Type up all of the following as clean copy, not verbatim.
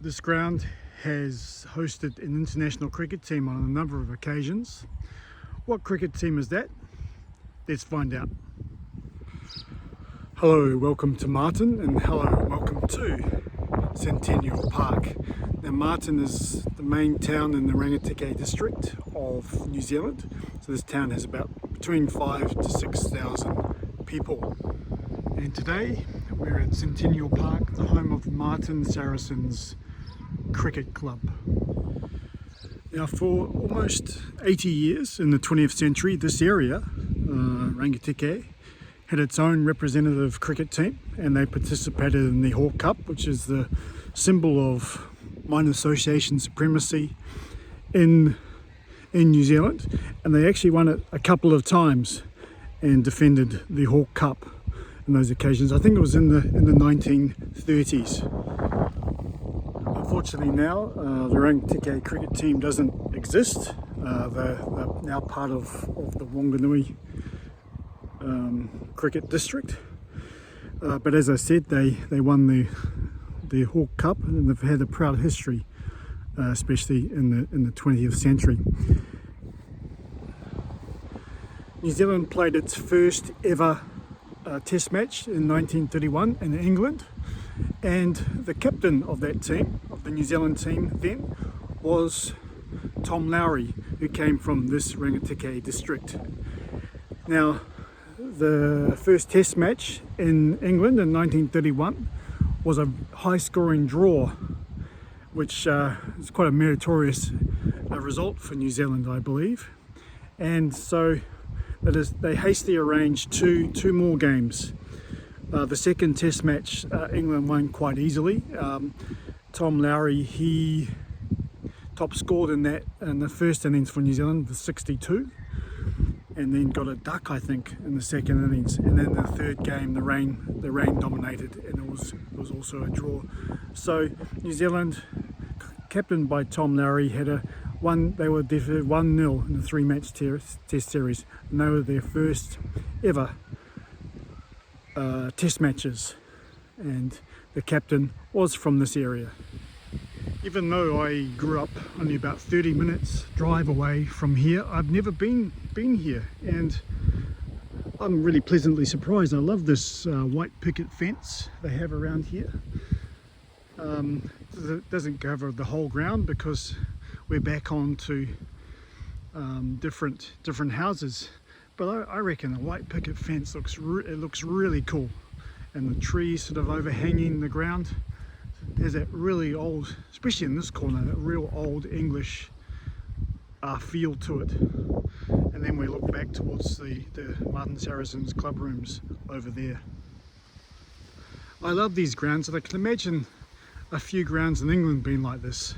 This ground has hosted an international cricket team on a number of occasions. What cricket team is that? Let's find out. Hello, welcome to Marton, and hello, welcome to Centennial Park. Now, Marton is the main town in the Rangitikei district of New Zealand. So this town has about between 5,000 to 6,000 people. And today we're at Centennial Park, the home of Marton Saracens Cricket Club. Now, for almost 80 years in the 20th century, this area, Rangitikei, had its own representative cricket team, and they participated in the Hawke Cup, which is the symbol of mine association supremacy in New Zealand, and they actually won it a couple of times and defended the Hawke Cup in those occasions. I think it was in the 1930s. Unfortunately now, the Rangitikei cricket team doesn't exist. They're now part of the Wanganui cricket district. But as I said, they won the Hawke Cup, and they've had a proud history, especially in the 20th century. New Zealand played its first ever test match in 1931 in England, and the captain of that team, of the New Zealand team then, was Tom Lowry, who came from this Rangitikei district. Now, the first test match in England in 1931 was a high scoring draw, which is quite a meritorious result for New Zealand, I believe. And so they hastily arranged two more games. The second test match, England won quite easily. Tom Lowry, he top scored in the first innings for New Zealand with 62, and then got a duck, I think, in the second innings. And then the third game, the rain dominated, and it was also a draw. So New Zealand, captained by Tom Lowry, they were defeated 1-0 in the three-match test series, and they were their first ever test matches, and the captain was from this area. Even though I grew up only about 30 minutes drive away from here, I've never been here, and I'm really pleasantly surprised. I love this white picket fence they have around here. It doesn't cover the whole ground because we're back onto different houses, but I reckon the white picket fence looks really cool, and the trees sort of overhanging the ground. There's that really old, especially in this corner, that real old English feel to it. And then we look back towards the Marton Saracens club rooms over there. I love these grounds, and I can imagine a few grounds in England being like this.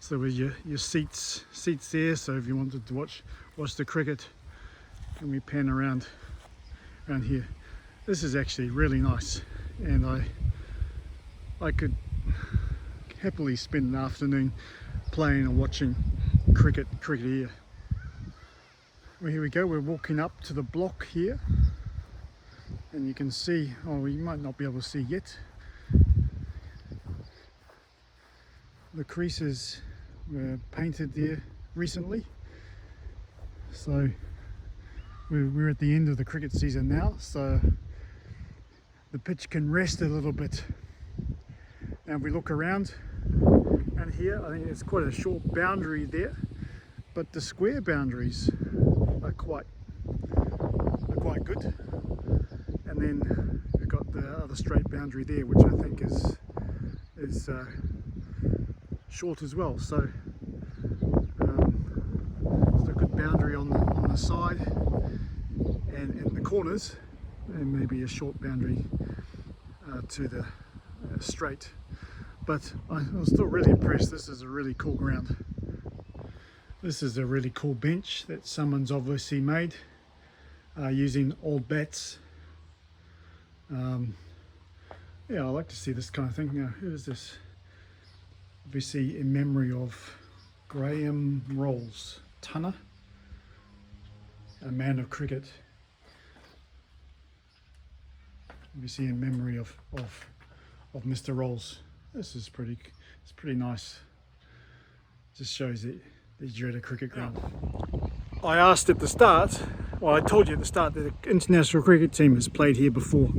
So with your seats there, so if you wanted to watch the cricket, and we pan around here. This is actually really nice, and I could happily spend an afternoon playing or watching cricket here. Well, here we go, we're walking up to the block here, and you can see, you might not be able to see yet, the creases were painted there recently. So we're at the end of the cricket season now, so the pitch can rest a little bit. Now if we look around here, I think it's quite a short boundary there, but the square boundaries are quite good. And then we've got the other straight boundary there, which I think is short as well. So there's a good boundary on the side and in the corners, and maybe a short boundary to the straight. But I was still really impressed. This is a really cool ground. This is a really cool bench that someone's obviously made using old bats. Yeah, I like to see this kind of thing. Now, who is this? Obviously in memory of Graham Rolls, Tunner, a man of cricket. Obviously in memory of Mr. Rolls. This is It's pretty nice. Just shows that you're at a cricket ground. I asked at the start, well I told you at the start that the international cricket team has played here before,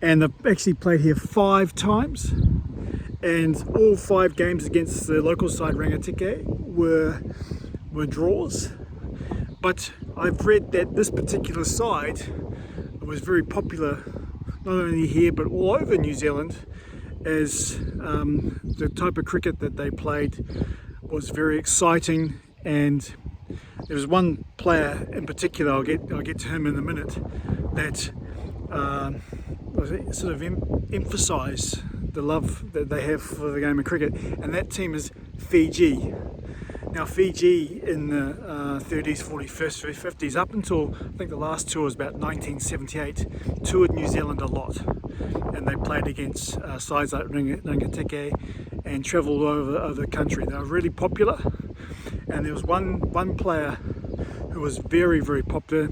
and they've actually played here 5 times, and all 5 games against the local side Rangitikei were draws. But I've read that this particular side was very popular not only here but all over New Zealand, as the type of cricket that they played was very exciting. And there was one player in particular, I'll get to him in a minute, that sort of emphasise the love that they have for the game of cricket, and that team is Fiji. Now Fiji in the 30s, 40s, 50s, up until I think the last tour was about 1978, toured New Zealand a lot, and they played against sides like Rangitikei and travelled over the country. They were really popular, and there was one player who was very, very popular.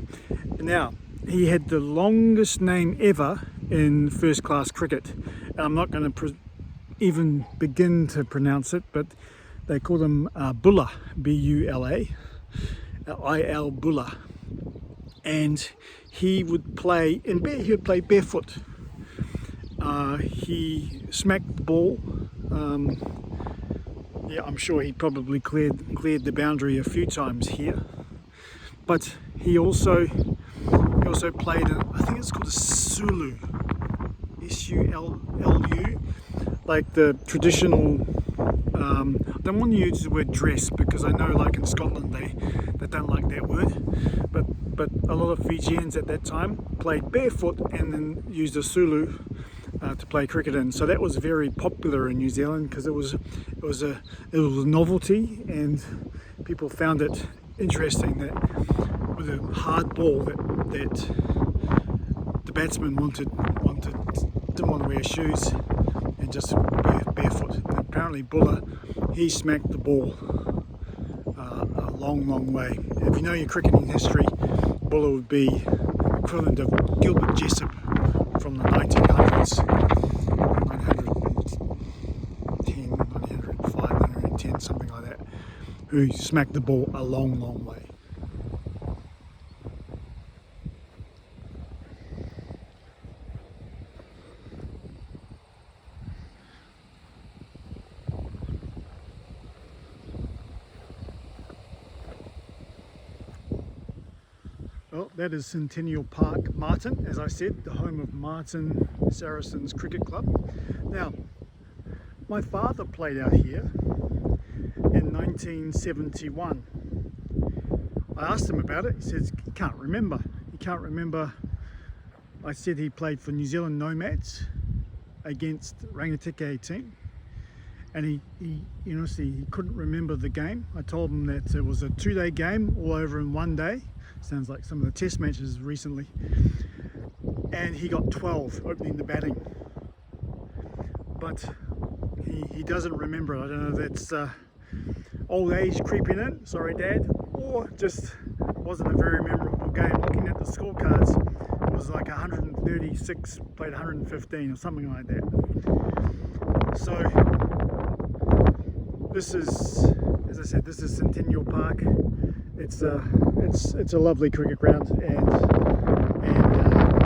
Now, he had the longest name ever in first class cricket, and I'm not going to even begin to pronounce it, but they called him Bulla, B-U-L-A, I-L Bulla, and he would play barefoot. He smacked the ball. Yeah, I'm sure he probably cleared the boundary a few times here, but he also played I think it's called a Sulu, S-U-L-L-U, like the traditional. I don't want to use the word dress because I know, like in Scotland, they don't like that word. But a lot of Fijians at that time played barefoot and then used a Sulu to play cricket in. So that was very popular in New Zealand because it was a novelty, and people found it interesting that with a hard ball that the batsman didn't want to wear shoes and just barefoot. And apparently Bulla, he smacked the ball a long way. If you know your cricketing history, Bulla would be equivalent of Gilbert Jessup from the 1900s, 910, 905, 910, something like that, who smacked the ball a long way. Well, that is Centennial Park, Marton, as I said, the home of Marton Saracens Cricket Club. Now, my father played out here in 1971. I asked him about it. He says he can't remember. He can't remember. I said he played for New Zealand Nomads against Rangitikei team, and he honestly, he couldn't remember the game. I told him that it was a 2-day game all over in one day. Sounds like some of the test matches recently. And he got 12 opening the batting. But he doesn't remember it. I don't know if that's old age creeping in, sorry Dad, or just wasn't a very memorable game. Looking at the scorecards, it was like 136, played 115 or something like that. So this is, as I said, this is Centennial Park. It's a lovely cricket ground, and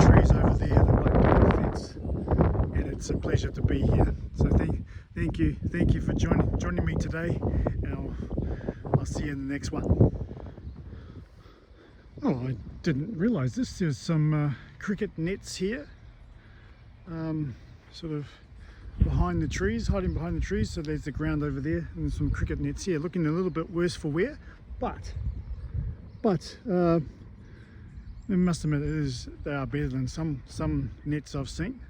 trees over there, the white picket fence, and it's a pleasure to be here. So thank you for joining me today, and I'll see you in the next one. Oh, I didn't realise this. There's some cricket nets here, sort of behind the trees, hiding behind the trees. So there's the ground over there, and there's some cricket nets here, looking a little bit worse for wear, but I must admit they are better than some nets I've seen.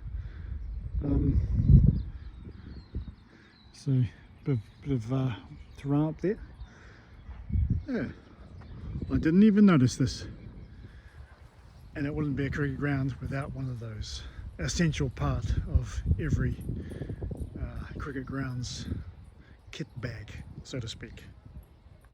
So bit of terrain up there. Yeah, I didn't even notice this, and it wouldn't be a cricket ground without one of those. Essential part of every cricket ground's kit bag, so to speak.